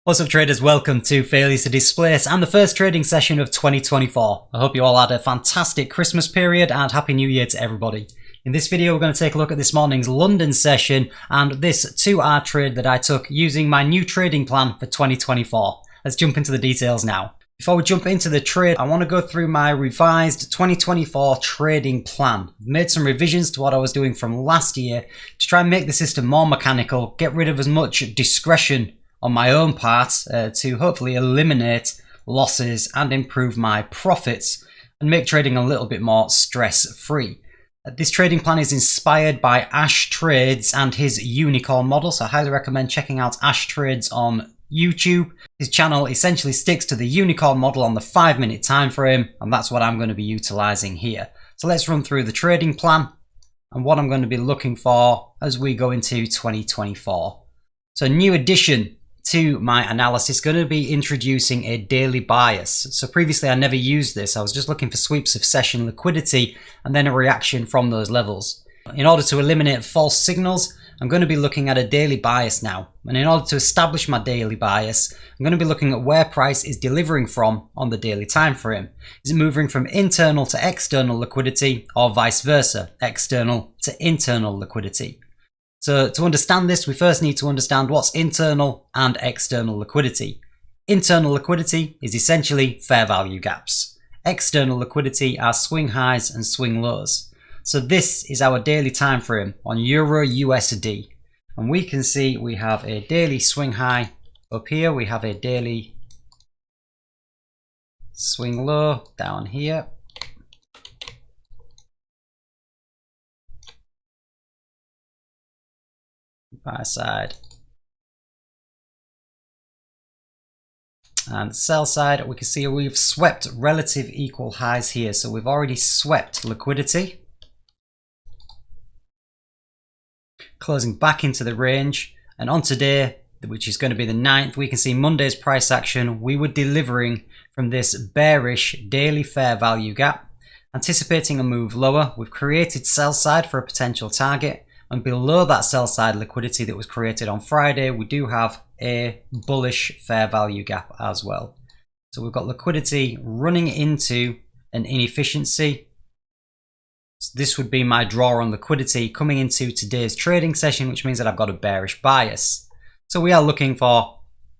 What's up traders, welcome to Failures to Displace and the first trading session of 2024. I hope you all had a fantastic Christmas period and Happy New Year to everybody. In this video we're going to take a look at this morning's London session and this 2-hour trade that I took using my new trading plan for 2024. Let's jump into the details now. Before we jump into the trade, I want to go through my revised 2024 trading plan. I've made some revisions to what I was doing from last year to try and make the system more mechanical, get rid of as much discretion on my own part to hopefully eliminate losses and improve my profits and make trading a little bit more stress-free. This trading plan is inspired by Ash Trades and his unicorn model, so I highly recommend checking out Ash Trades on YouTube. His channel essentially sticks to the unicorn model on the 5-minute time frame, and that's what I'm going to be utilizing here. So let's run through the trading plan and what I'm going to be looking for as we go into 2024. So new addition to my analysis, going to be introducing a daily bias. So previously I never used this. I was just looking for sweeps of session liquidity and then a reaction from those levels. In order to eliminate false signals, I'm going to be looking at a daily bias now. And in order to establish my daily bias, I'm going to be looking at where price is delivering from on the daily time frame. Is it moving from internal to external liquidity or vice versa, external to internal liquidity? So to understand this, we first need to understand what's internal and external liquidity. Internal liquidity is essentially fair value gaps. External liquidity are swing highs and swing lows. So this is our daily time frame on EURUSD. And we can see we have a daily swing high up here. We have a daily swing low down here. Buy side and sell side, we can see we've swept relative equal highs here, so we've already swept liquidity, closing back into the range. And on today, which is going to be the 9th, we can see Monday's price action. We were delivering from this bearish daily fair value gap, anticipating a move lower. We've created sell side for a potential target. And below that sell side liquidity that was created on Friday, we do have a bullish fair value gap as well. So we've got liquidity running into an inefficiency. So this would be my draw on liquidity coming into today's trading session, which means that I've got a bearish bias. So we are looking for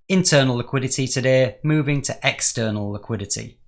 internal liquidity today, moving to external liquidity.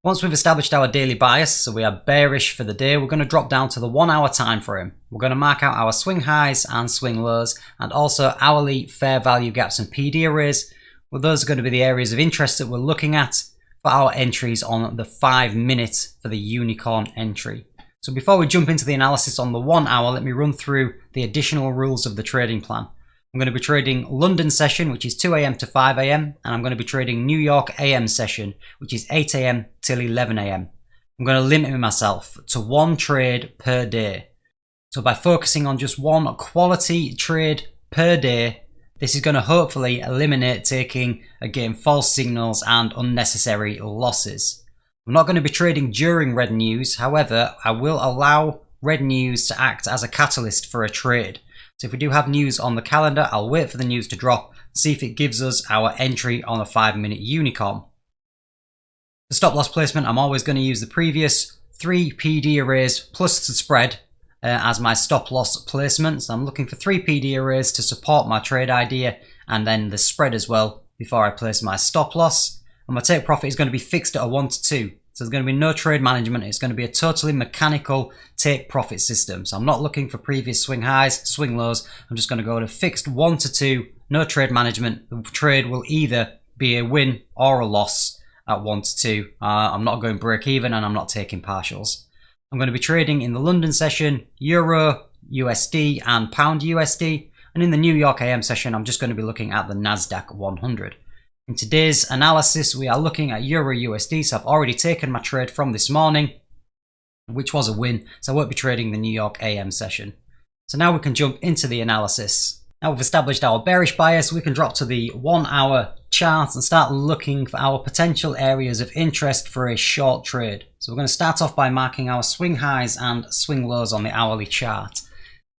Once we've established our daily bias, so we are bearish for the day, we're going to drop down to the 1-hour time frame. We're going to mark out our swing highs and swing lows and also hourly fair value gaps and PD arrays. Well, those are going to be the areas of interest that we're looking at for our entries on the 5-minute for the unicorn entry. So before we jump into the analysis on the 1 hour, let me run through the additional rules of the trading plan. I'm going to be trading London session, which is 2 AM to 5 AM, and I'm going to be trading New York AM session, which is 8 AM till 11 AM. I'm going to limit myself to 1 trade per day. So by focusing on just 1 quality trade per day, this is going to hopefully eliminate taking, again, false signals and unnecessary losses. I'm not going to be trading during red news. However, I will allow red news to act as a catalyst for a trade. So if we do have news on the calendar, I'll wait for the news to drop, see if it gives us our entry on a 5-minute unicorn. The stop loss placement, I'm always going to use the previous 3 PD arrays plus the spread as my stop loss placement. So I'm looking for 3 PD arrays to support my trade idea and then the spread as well before I place my stop loss. And my take profit is going to be fixed at a 1 to 2. So there's going to be no trade management. It's going to be a totally mechanical take profit system. So I'm not looking for previous swing highs, swing lows. I'm just going to go to fixed 1 to 2, no trade management. The trade will either be a win or a loss at 1 to 2. I'm not going break even and I'm not taking partials. I'm going to be trading in the London session, Euro, USD and Pound USD. And in the New York AM session, I'm just going to be looking at the NASDAQ 100. In today's analysis, we are looking at EURUSD, so I've already taken my trade from this morning, which was a win, so I won't be trading the New York AM session. So now we can jump into the analysis. Now we've established our bearish bias, we can drop to the 1-hour chart and start looking for our potential areas of interest for a short trade. So we're going to start off by marking our swing highs and swing lows on the hourly chart.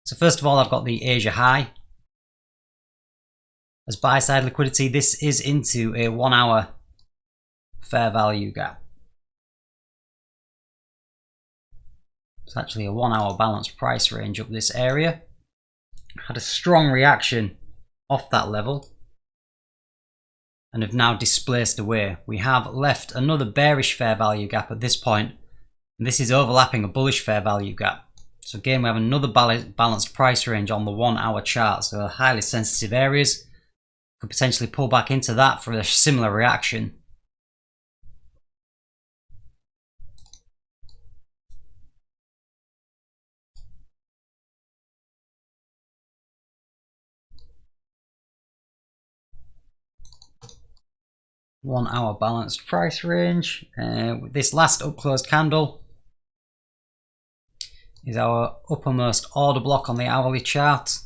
So first of all, I've got the Asia high. as buy side liquidity. This is into a 1 hour fair value gap. It's actually a 1 hour balanced price range up this area. Had a strong reaction off that level and have now displaced away. We have left another bearish fair value gap at this point, and this is overlapping a bullish fair value gap. So again, we have another balanced price range on the 1 hour chart, so highly sensitive areas. Could potentially pull back into that for a similar reaction. One hour balanced price range. This last up closed candle is our uppermost order block on the hourly chart.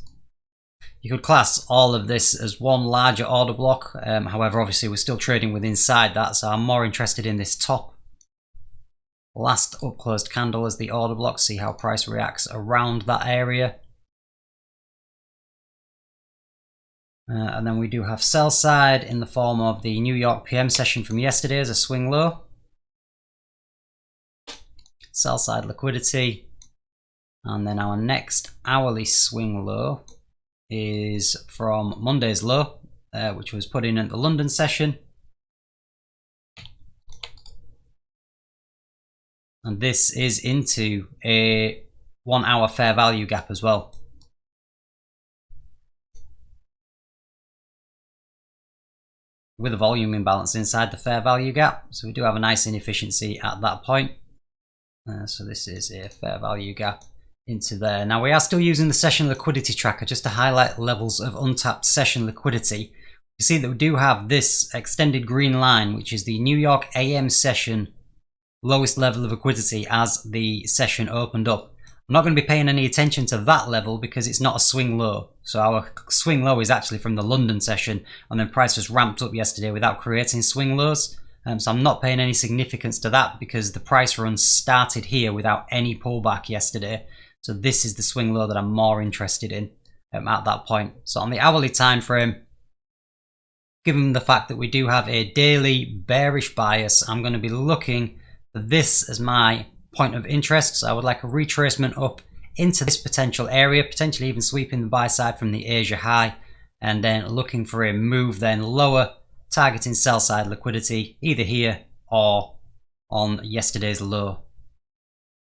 You could class all of this as one larger order block. However, obviously we're still trading with inside that, so I'm more interested in this top last up closed candle as the order block, see how price reacts around that area. And then we do have sell side in the form of the New York PM session from yesterday as a swing low. Sell side liquidity. And then our next hourly swing low is from Monday's low, which was put in at the London session. And this is into a 1 hour fair value gap as well. With a volume imbalance inside the fair value gap, so we do have a nice inefficiency at that point. So this is a fair value gap into there. Now we are still using the session liquidity tracker just to highlight levels of untapped session liquidity. You see that we do have this extended green line, which is the New York AM session lowest level of liquidity as the session opened up. I'm not going to be paying any attention to that level because it's not a swing low. So our swing low is actually from the London session, and then price was ramped up yesterday without creating swing lows. So I'm not paying any significance to that because the price run started here without any pullback yesterday. So this is the swing low that I'm more interested in at that point. So on the hourly time frame, given the fact that we do have a daily bearish bias, I'm going to be looking for this as my point of interest. So I would like a retracement up into this potential area, potentially even sweeping the buy side from the Asia high, and then looking for a move then lower, targeting sell side liquidity either here or on yesterday's low.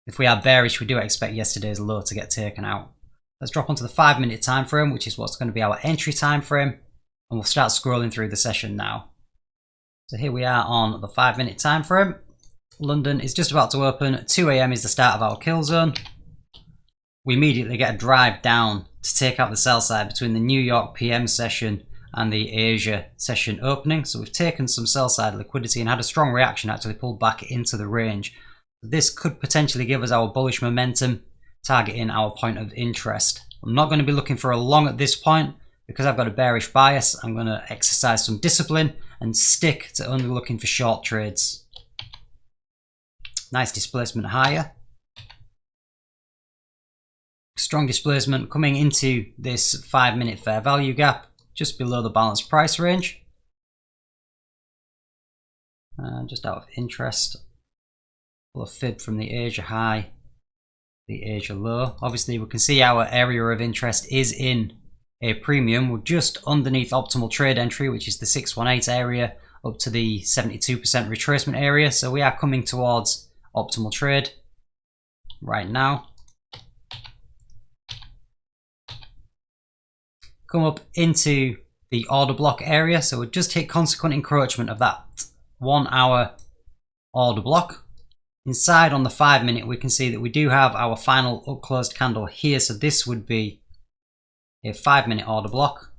If we are bearish, we do expect yesterday's low to get taken out. Let's drop onto the 5-minute time frame, which is what's going to be our entry time frame, and we'll start scrolling through the session now. So here we are on the 5-minute time frame. London is just about to open. 2 AM is the start of our kill zone. We immediately get a drive down to take out the sell side between the New York PM session and the Asia session opening. So we've taken some sell side liquidity and had a strong reaction, actually pulled back into the range. This could potentially give us our bullish momentum, targeting our point of interest. I'm not going to be looking for a long at this point because I've got a bearish bias. I'm going to exercise some discipline and stick to only looking for short trades. Nice displacement higher. Strong displacement coming into this 5-minute fair value gap, just below the balanced price range. Just out of interest, pull a fib from the Asia high, the Asia low. Obviously we can see our area of interest is in a premium. We're just underneath optimal trade entry, which is the 618 area up to the 72% retracement area. So we are coming towards optimal trade right now. Come up into the order block area, so we've just hit consequent encroachment of that 1 hour order block. Inside on the 5-minute, we can see that we do have our final up closed candle here, so this would be a 5-minute order block.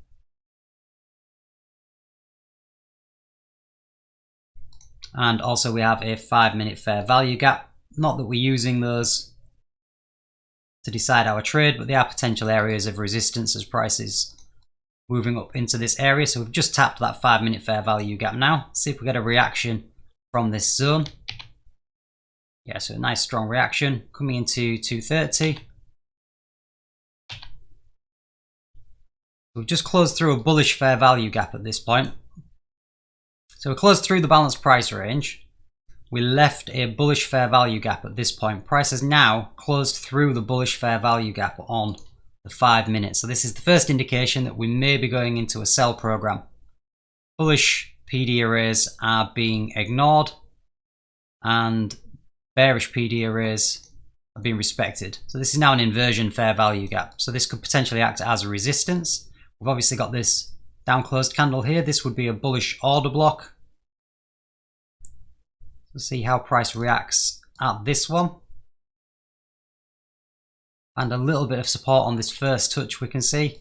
And also we have a 5-minute fair value gap. Not that we're using those to decide our trade, but they are potential areas of resistance as prices moving up into this area. So we've just tapped that 5-minute fair value gap now. See if we get a reaction from this zone. Yeah, so a nice strong reaction coming into 230. We've just closed through a bullish fair value gap at this point. So we closed through the balanced price range. We left a bullish fair value gap at this point. Price has now closed through the bullish fair value gap on the 5 minutes. So this is the first indication that we may be going into a sell program. Bullish PD arrays are being ignored and bearish PD arrays are being respected. So this is now an inversion fair value gap. So this could potentially act as a resistance. We've obviously got this down closed candle here. This would be a bullish order block. Let's see how price reacts at this one. And a little bit of support on this first touch we can see.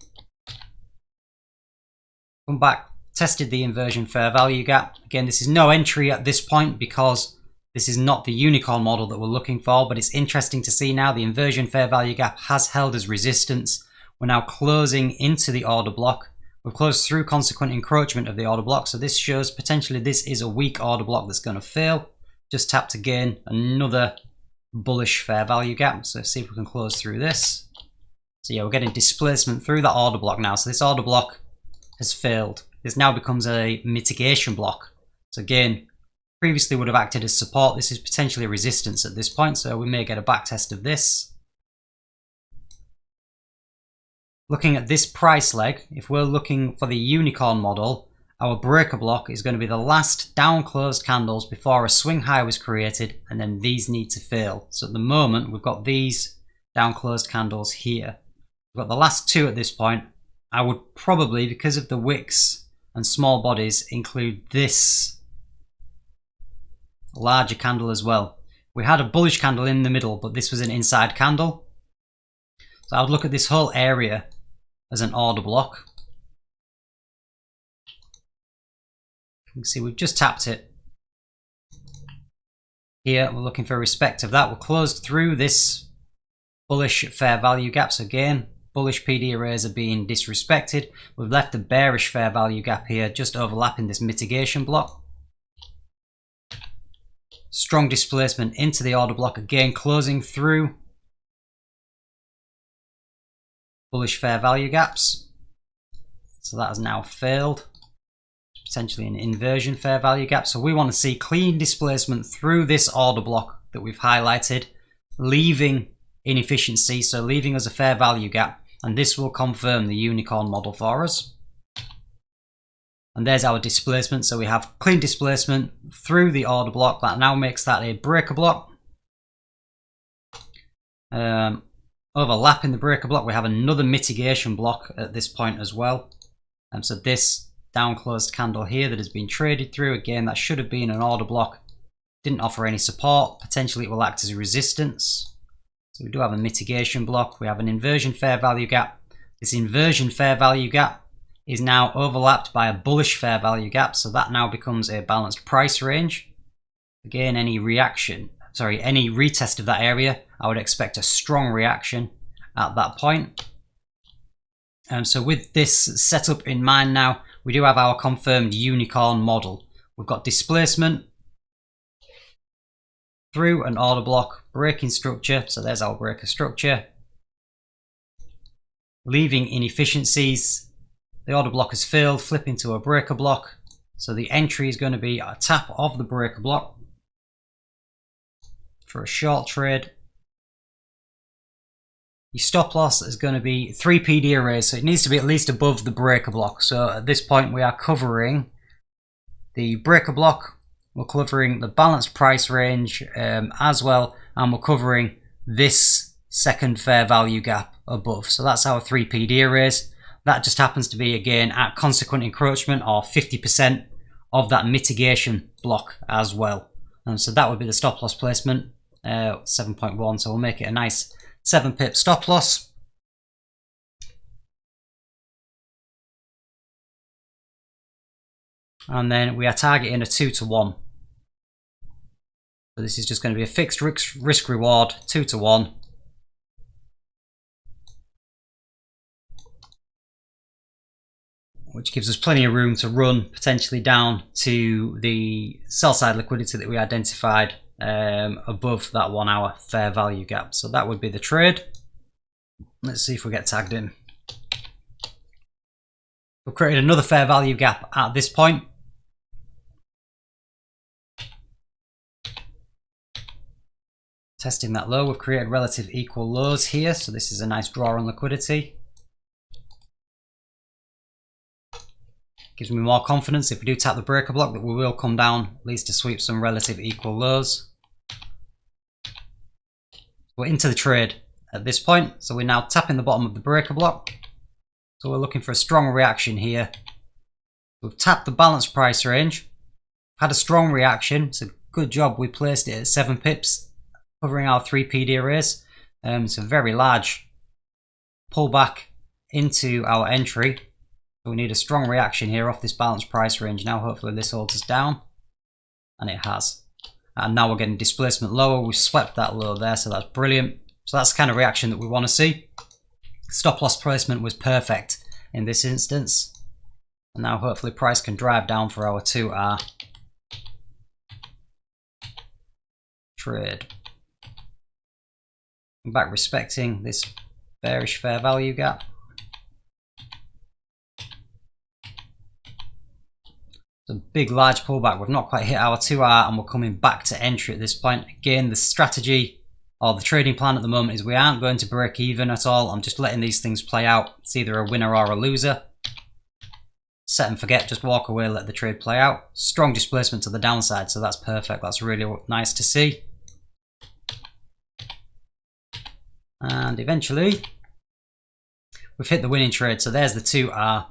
Come back, tested the inversion fair value gap. Again, this is no entry at this point because this is not the unicorn model that we're looking for, but it's interesting to see now the inversion fair value gap has held as resistance. We're now closing into the order block. We've closed through consequent encroachment of the order block, so this shows potentially this is a weak order block that's going to fail. Just tapped again, another bullish fair value gap. So let's see if we can close through this. So yeah, we're getting displacement through that order block now. So this order block has failed. This now becomes a mitigation block. So again, previously would have acted as support. This is potentially a resistance at this point, so we may get a back test of this. Looking at this price leg, if we're looking for the unicorn model, our breaker block is going to be the last down closed candles before a swing high was created, and then these need to fail. So at the moment, we've got these down closed candles here. We've got the last two at this point. I would probably, because of the wicks and small bodies, include this larger candle as well. We had a bullish candle in the middle, but this was an inside candle. So I would look at this whole area as an order block. You can see we've just tapped it. Here we're looking for respect of that. We're closed through this bullish fair value gap. So again, bullish PD arrays are being disrespected. We've left a bearish fair value gap here, just overlapping this mitigation block. Strong displacement into the order block, again closing through bullish fair value gaps. So that has now failed. Potentially an inversion fair value gap. So we want to see clean displacement through this order block that we've highlighted, leaving inefficiency, so leaving us a fair value gap, and this will confirm the unicorn model for us. And there's our displacement. So we have clean displacement through the order block. That now makes that a breaker block. Overlapping the breaker block, we have another mitigation block at this point as well. So this down closed candle here that has been traded through, again, that should have been an order block. Didn't offer any support. Potentially it will act as a resistance. So we do have a mitigation block. We have an inversion fair value gap. This inversion fair value gap is now overlapped by a bullish fair value gap. So that now becomes a balanced price range. Again, any retest of that area, I would expect a strong reaction at that point. So with this setup in mind now, we do have our confirmed unicorn model. We've got displacement through an order block, breaking structure. So there's our breaker structure. Leaving inefficiencies. The order block has failed, flip into a breaker block. So the entry is going to be a tap of the breaker block for a short trade. Your stop loss is going to be 3 PD arrays, so it needs to be at least above the breaker block. So at this point we are covering the breaker block, we're covering the balanced price range as well, and we're covering this second fair value gap above. So that's our 3 PD arrays. That just happens to be, again, at consequent encroachment, or 50% of that mitigation block as well. And so that would be the stop loss placement, 7.1. So we'll make it a nice 7 pip stop loss. And then we are targeting a 2 to 1. So this is just going to be a fixed risk reward, 2 to 1. Which gives us plenty of room to run potentially down to the sell side liquidity that we identified above that 1 hour fair value gap. So that would be the trade. Let's see if we get tagged in. We've created another fair value gap at this point. Testing that low, we've created relative equal lows here, so this is a nice draw on liquidity. Gives me more confidence if we do tap the breaker block that we will come down, at least to sweep some relative equal lows. We're into the trade at this point, so we're now tapping the bottom of the breaker block. So we're looking for a strong reaction here. We've tapped the balance price range, had a strong reaction. It's a good job we placed it at 7 pips. Covering our 3 PD arrays. It's a very large pullback into our entry. So we need a strong reaction here off this balance price range. Now hopefully this holds us down. And it has. And now we're getting displacement lower. We've swept that low there, so that's brilliant. So that's the kind of reaction that we want to see. Stop loss placement was perfect in this instance. And now hopefully price can drive down for our 2R trade. Back respecting this bearish fair value gap. It's a big large pullback. We've not quite hit our 2R and we're coming back to entry at this point. Again, the strategy or the trading plan at the moment is we aren't going to break even at all. I'm just letting these things play out. It's either a winner or a loser. Set and forget, just walk away, let the trade play out. Strong displacement to the downside, so that's perfect. That's really nice to see. And eventually, we've hit the winning trade. So there's the 2R.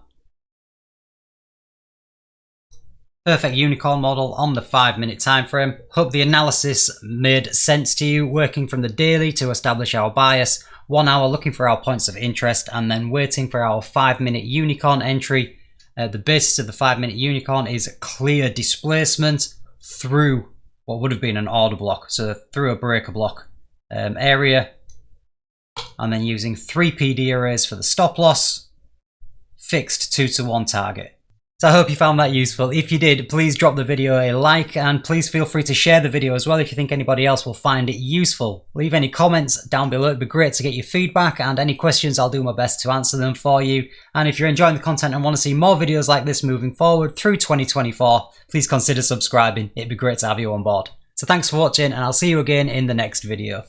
Perfect unicorn model on the 5-minute time frame. Hope the analysis made sense to you. Working from the daily to establish our bias. 1 hour looking for our points of interest and then waiting for our 5-minute unicorn entry. The basis of the 5-minute unicorn is clear displacement through what would have been an order block. So through a breaker block area. And then using 3 PD arrays for the stop loss, fixed 2-to-1 target. So I hope you found that useful. If you did, please drop the video a like and please feel free to share the video as well if you think anybody else will find it useful. Leave any comments down below, it'd be great to get your feedback, and any questions I'll do my best to answer them for you. And if you're enjoying the content and want to see more videos like this moving forward through 2024, please consider subscribing, it'd be great to have you on board. So thanks for watching and I'll see you again in the next video.